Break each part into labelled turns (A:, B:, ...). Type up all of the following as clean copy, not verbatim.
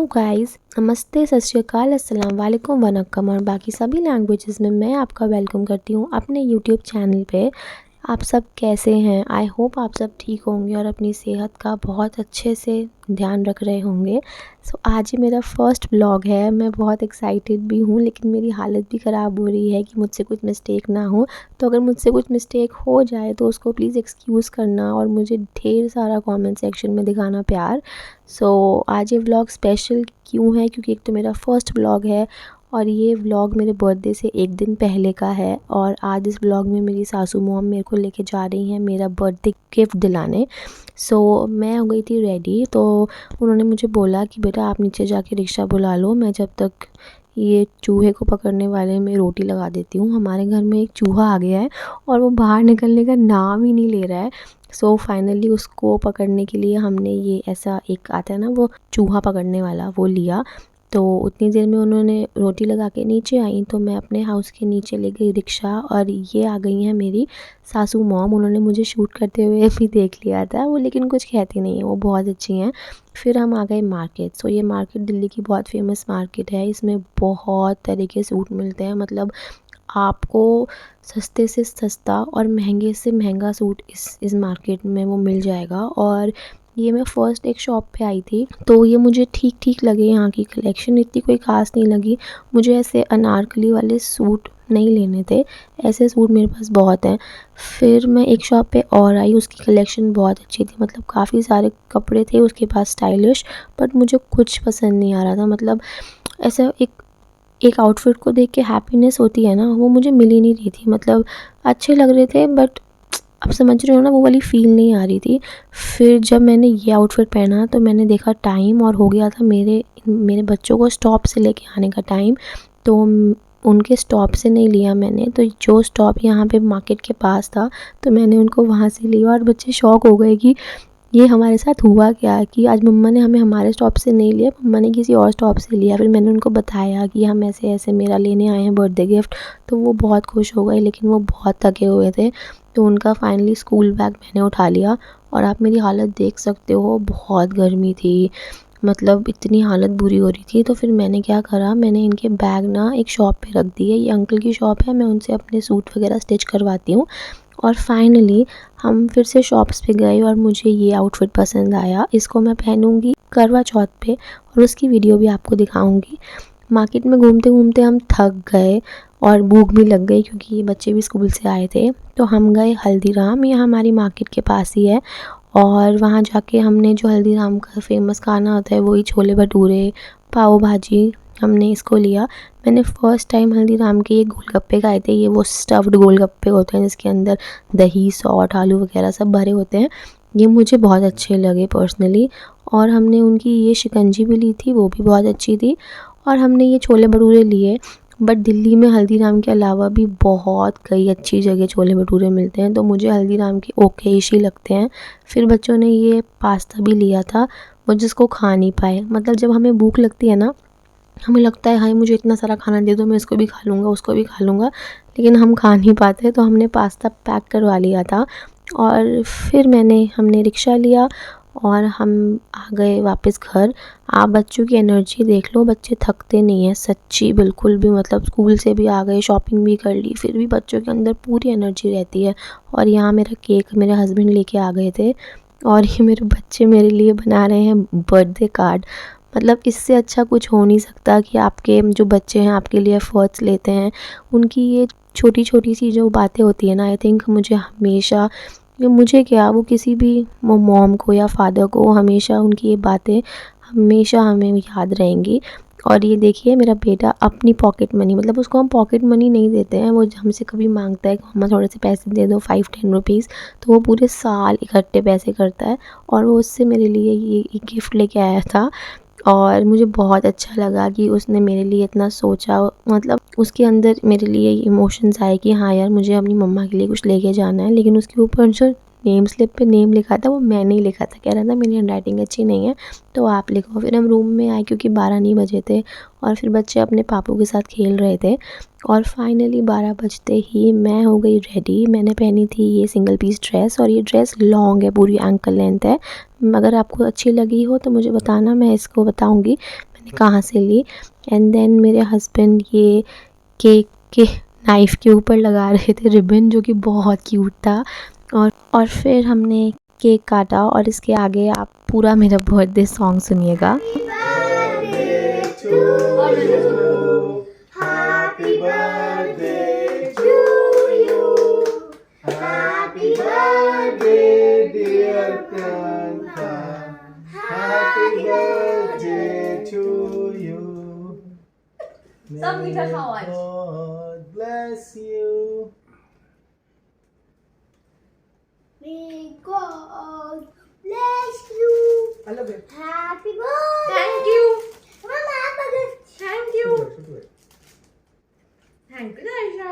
A: Hello guys, नमस्ते, सत श्री अकाल, अस्सलाम वालेकुम, वनक्कम और बाकी सभी लैंग्वेजेस में मैं आपका वेलकम करती हूँ अपने यूट्यूब चैनल पे। आप सब कैसे हैं? आई होप आप सब ठीक होंगे और अपनी सेहत का बहुत अच्छे से ध्यान रख रहे होंगे। सो आज ही मेरा फर्स्ट व्लॉग है। मैं बहुत एक्साइटेड भी हूँ, लेकिन मेरी हालत भी ख़राब हो रही है कि मुझसे कुछ मिस्टेक ना हो। तो अगर मुझसे कुछ मिस्टेक हो जाए तो उसको प्लीज़ एक्सक्यूज़ करना और मुझे ढेर सारा कमेंट सेक्शन में दिखाना प्यार। आज ये व्लॉग स्पेशल क्यों है? क्योंकि एक तो मेरा फर्स्ट व्लॉग है और ये व्लॉग मेरे बर्थडे से एक दिन पहले का है। और आज इस व्लॉग में मेरी सासू मॉम मेरे को लेके जा रही हैं मेरा बर्थडे गिफ्ट दिलाने। मैं हो गई थी रेडी, तो उन्होंने मुझे बोला कि बेटा आप नीचे जाके रिक्शा बुला लो, मैं जब तक ये चूहे को पकड़ने वाले में रोटी लगा देती हूँ। हमारे घर में एक चूहा आ गया है और वो बाहर निकलने का नाम ही नहीं ले रहा है। फाइनली उसको पकड़ने के लिए हमने ये ऐसा एक आता है ना, वो चूहा पकड़ने वाला, वो लिया। तो उतनी देर में उन्होंने रोटी लगा के नीचे आई, तो मैं अपने हाउस के नीचे ले गई रिक्शा और ये आ गई हैं मेरी सासू मॉम। उन्होंने मुझे शूट करते हुए भी देख लिया था वो, लेकिन कुछ कहती नहीं है, वो बहुत अच्छी हैं। फिर हम आ गए मार्केट। ये मार्केट दिल्ली की बहुत फेमस मार्केट है। इसमें बहुत तरह के सूट मिलते हैं, मतलब आपको सस्ते से सस्ता और महंगे से महंगा सूट इस मार्केट में वो मिल जाएगा। और ये मैं फ़र्स्ट एक शॉप पे आई थी, तो ये मुझे ठीक ठीक लगे। यहाँ की कलेक्शन इतनी कोई ख़ास नहीं लगी मुझे। ऐसे अनारकली वाले सूट नहीं लेने थे, ऐसे सूट मेरे पास बहुत हैं। फिर मैं एक शॉप पे और आई, उसकी कलेक्शन बहुत अच्छी थी, मतलब काफ़ी सारे कपड़े थे उसके पास स्टाइलिश। बट मुझे कुछ पसंद नहीं आ रहा था, मतलब ऐसा एक आउटफिट को देख के हैप्पीनेस होती है ना, वो मुझे मिल ही नहीं रही थी। मतलब अच्छे लग रहे थे बट आप समझ रहे हो ना, वो वाली फ़ील नहीं आ रही थी। फिर जब मैंने ये आउटफिट पहना तो मैंने देखा टाइम और हो गया था मेरे बच्चों को स्टॉप से लेके आने का टाइम। तो उनके स्टॉप से नहीं लिया मैंने, तो जो स्टॉप यहाँ पे मार्केट के पास था तो मैंने उनको वहाँ से लिया। और बच्चे शॉक हो गए कि ये हमारे साथ हुआ क्या, कि आज मम्मा ने हमें हमारे स्टॉप से नहीं लिया, मम्मा ने किसी और स्टॉप से लिया। फिर मैंने उनको बताया कि हम ऐसे ऐसे मेरा लेने आए हैं बर्थडे गिफ्ट। तो वो बहुत खुश हो गए, लेकिन वो बहुत थके हुए थे। तो उनका फाइनली स्कूल बैग मैंने उठा लिया। और आप मेरी हालत देख सकते हो, बहुत गर्मी थी, मतलब इतनी हालत बुरी हो रही थी। तो फिर मैंने क्या करा, मैंने इनके बैग ना एक शॉप पे रख दिए। ये अंकल की शॉप है, मैं उनसे अपने सूट वगैरह स्टिच करवाती हूँ। और फाइनली हम फिर से शॉप्स पे गए और मुझे ये आउटफिट पसंद आया। इसको मैं पहनूंगी करवा चौथ पे और उसकी वीडियो भी आपको दिखाऊंगी। मार्केट में घूमते घूमते हम थक गए और भूख भी लग गई, क्योंकि ये बच्चे भी स्कूल से आए थे। तो हम गए हल्दीराम, ये हमारी मार्केट के पास ही है। और वहाँ जाके हमने जो हल्दीराम का फेमस खाना होता है, वही छोले भटूरे, पाव भाजी, हमने इसको लिया। मैंने फ़र्स्ट टाइम हल्दीराम के ये गोलगप्पे खाए थे। ये वो स्टफ़्ड गोलगप्पे होते हैं जिसके अंदर दही, सौंठ, आलू वगैरह सब भरे होते हैं। ये मुझे बहुत अच्छे लगे पर्सनली। और हमने उनकी ये शिकंजी भी ली थी, वो भी बहुत अच्छी थी। और हमने ये छोले भटूरे लिए। बट दिल्ली में हल्दीराम के अलावा भी बहुत कई अच्छी जगह छोले भटूरे मिलते हैं, तो मुझे हल्दीराम के ओकेश ही लगते हैं। फिर बच्चों ने ये पास्ता भी लिया था, वो जिसको खा नहीं पाए। मतलब जब हमें भूख लगती है ना, हमें लगता है हाय मुझे इतना सारा खाना दे दो, मैं इसको भी खा लूँगा, उसको भी खा लूँगा, लेकिन हम खा नहीं पाते। तो हमने पास्ता पैक करवा लिया था। और फिर हमने रिक्शा लिया और हम आ गए वापस घर। आप बच्चों की एनर्जी देख लो, बच्चे थकते नहीं हैं सच्ची बिल्कुल भी। मतलब स्कूल से भी आ गए, शॉपिंग भी कर ली, फिर भी बच्चों के अंदर पूरी एनर्जी रहती है। और यहाँ मेरा केक मेरे हस्बैंड लेके आ गए थे और ये मेरे बच्चे मेरे लिए बना रहे हैं बर्थडे कार्ड। मतलब इससे अच्छा कुछ हो नहीं सकता कि आपके जो बच्चे हैं आपके लिए एफर्ट्स लेते हैं। उनकी ये छोटी छोटी सी जो बातें होती है ना, आई थिंक मुझे हमेशा, ये मुझे क्या, वो किसी भी मॉम को या फादर को हमेशा उनकी ये बातें हमेशा हमें याद रहेंगी। और ये देखिए मेरा बेटा अपनी पॉकेट मनी, मतलब उसको हम पॉकेट मनी नहीं देते हैं, वो हमसे कभी मांगता है कि मम्मा थोड़े से पैसे दे दो 5-10 रुपीज़, तो वो पूरे साल इकट्ठे पैसे करता है और वो उससे मेरे लिए ये गिफ्ट लेके आया था। और मुझे बहुत अच्छा लगा कि उसने मेरे लिए इतना सोचा, मतलब उसके अंदर मेरे लिए इमोशंस आए कि हाँ यार मुझे अपनी मम्मा के लिए कुछ लेके जाना है। लेकिन उसके ऊपर जो नेम स्लिप पे नेम लिखा था वो मैंने ही लिखा था। कह रहा था मेरी हैंडराइटिंग अच्छी नहीं है तो आप लिखो। फिर हम रूम में आए क्योंकि 12 नहीं बजे थे और फिर बच्चे अपने पापू के साथ खेल रहे थे। और फाइनली 12 बजते ही मैं हो गई रेडी। मैंने पहनी थी ये सिंगल पीस ड्रेस और ये ड्रेस लॉन्ग है, पूरी एंकल लेंथ है। अगर आपको अच्छी लगी हो तो मुझे बताना, मैं इसको बताऊंगी। मैंने कहाँ से ली। एंड देन मेरे हस्बैंड ये केक के नाइफ़ के ऊपर लगा रहे थे रिबन, जो कि बहुत क्यूट था। और फिर हमने केक काटा और इसके आगे आप पूरा मेरा बर्थडे सॉन्ग सुनिएगा।
B: Happy birthday to you. Happy birthday dear Priyanka. Happy birthday to you. May God bless you.
C: May God bless you.
B: I love it.
C: Happy birthday.
D: Thank you.
C: Mama, Pagod.
D: Thank you.
B: Should do it.
D: Thank you, Daisha.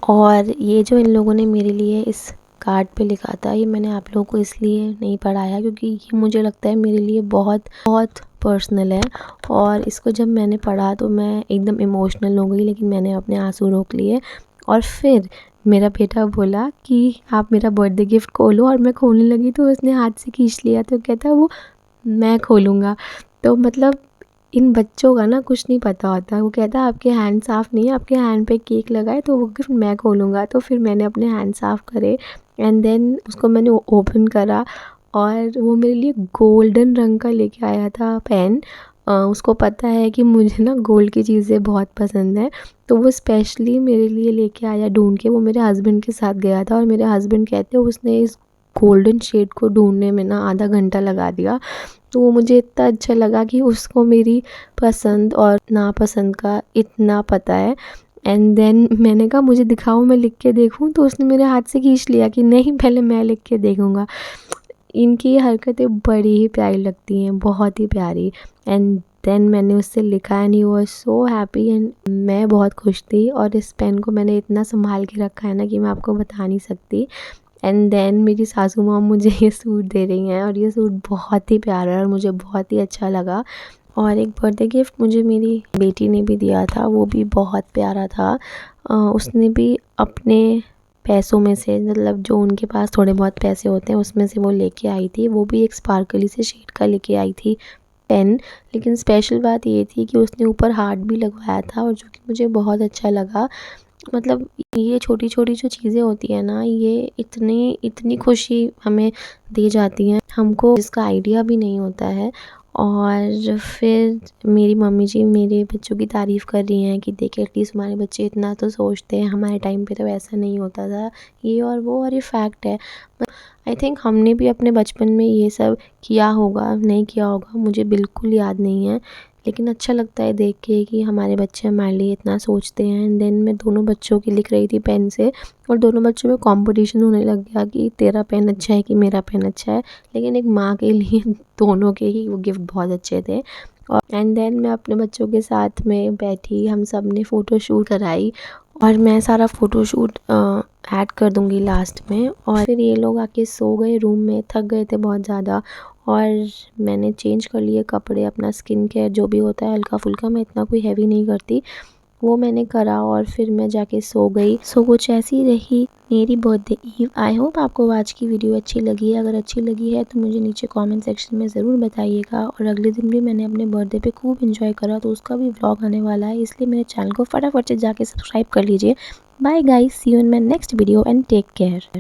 A: और ये जो इन लोगों ने मेरे लिए इस card पे लिखा था, ये मैंने आप लोगों को इसलिए नहीं पढ़ाया क्योंकि ये मुझे लगता है मेरे लिए बहुत बहुत पर्सनल है। और इसको जब मैंने पढ़ा तो मैं एकदम इमोशनल हो गई, लेकिन मैंने अपने आंसू रोक लिए। और फिर मेरा बेटा बोला कि आप मेरा बर्थडे गिफ्ट खोलो, और मैं खोलने लगी तो उसने हाथ से खींच लिया, तो कहता वो मैं खोलूँगा। तो मतलब इन बच्चों का ना कुछ नहीं पता होता। वो कहता है आपके हैंड साफ़ नहीं है, आपके हैंड पे केक लगा है, तो वो गिफ्ट मैं खोलूँगा। तो फिर मैंने अपने हैंड साफ़ करे एंड देन उसको मैंने ओपन करा, और वो मेरे लिए गोल्डन रंग का लेके आया था पेन। उसको पता है कि मुझे ना गोल्ड की चीज़ें बहुत पसंद है, तो वो स्पेशली मेरे लिए लेके आया ढूंढ के। वो मेरे हस्बैंड के साथ गया था और मेरे हस्बैंड कहते हैं उसने इस गोल्डन शेड को ढूंढने में ना आधा घंटा लगा दिया। तो वो मुझे इतना अच्छा लगा कि उसको मेरी पसंद और नापसंद का इतना पता है। एंड देन मैंने कहा मुझे दिखाओ, मैं लिख के देखूं, तो उसने मेरे हाथ से खींच लिया कि नहीं पहले मैं लिख के देखूंगा। इनकी ये हरकतें बड़ी ही प्यारी लगती हैं, बहुत ही प्यारी। एंड देन मैंने उससे लिखा and he was so happy and मैं बहुत खुश थी। और इस पेन को मैंने इतना संभाल के रखा है ना कि मैं आपको बता नहीं सकती। एंड देन मेरी सासू माँ मुझे ये सूट दे रही हैं, और ये सूट बहुत ही प्यारा है और मुझे बहुत ही अच्छा लगा। और एक बर्थडे गिफ्ट मुझे मेरी बेटी ने भी दिया था, वो भी बहुत प्यारा था। उसने भी अपने पैसों में से, मतलब जो उनके पास थोड़े बहुत पैसे होते हैं उसमें से वो लेके आई थी। वो भी एक स्पार्कली से शेड का लेके आई थी पेन। लेकिन स्पेशल बात ये थी कि उसने ऊपर हार्ट भी लगवाया था, और जो कि मुझे बहुत अच्छा लगा। मतलब ये छोटी छोटी जो चीज़ें होती हैं ना, ये इतनी खुशी हमें दे जाती हैं हमको, जिसका आइडिया भी नहीं होता है। और फिर मेरी मम्मी जी मेरे बच्चों की तारीफ़ कर रही हैं कि देख एटलीस्ट हमारे बच्चे इतना तो सोचते हैं, हमारे टाइम पे तो ऐसा नहीं होता था, ये और वो। और ये फैक्ट है। आई थिंक हमने भी अपने बचपन में ये सब किया होगा, नहीं किया होगा मुझे बिल्कुल याद नहीं है, लेकिन अच्छा लगता है देख के कि हमारे बच्चे हमारे लिए इतना सोचते हैं। एंड देन मैं दोनों बच्चों की लिख रही थी पेन से, और दोनों बच्चों में कंपटीशन होने लग गया कि तेरा पेन अच्छा है कि मेरा पेन अच्छा है। लेकिन एक माँ के लिए दोनों के ही वो गिफ्ट बहुत अच्छे थे। और एंड देन मैं अपने बच्चों के साथ में बैठी, हम सब ने फ़ोटो शूट कराई, और मैं सारा फ़ोटो शूट ऐड कर दूँगी लास्ट में। और फिर ये लोग आके सो गए रूम में, थक गए थे बहुत ज़्यादा, और मैंने चेंज कर लिए कपड़े, अपना स्किन केयर जो भी होता है हल्का फुल्का, मैं इतना कोई हैवी नहीं करती, वो मैंने करा और फिर मैं जाके सो गई। सो कुछ ऐसी रही मेरी बर्थडे ईव। आई होप आपको आज की वीडियो अच्छी लगी है। अगर अच्छी लगी है तो मुझे नीचे कमेंट सेक्शन में ज़रूर बताइएगा। और अगले दिन भी मैंने अपने बर्थडे पे खूब इंजॉय करा, तो उसका भी व्लॉग आने वाला है, इसलिए मेरे चैनल को फटाफट से जाके सब्सक्राइब कर लीजिए। Bye guys, see you in my next video and take care.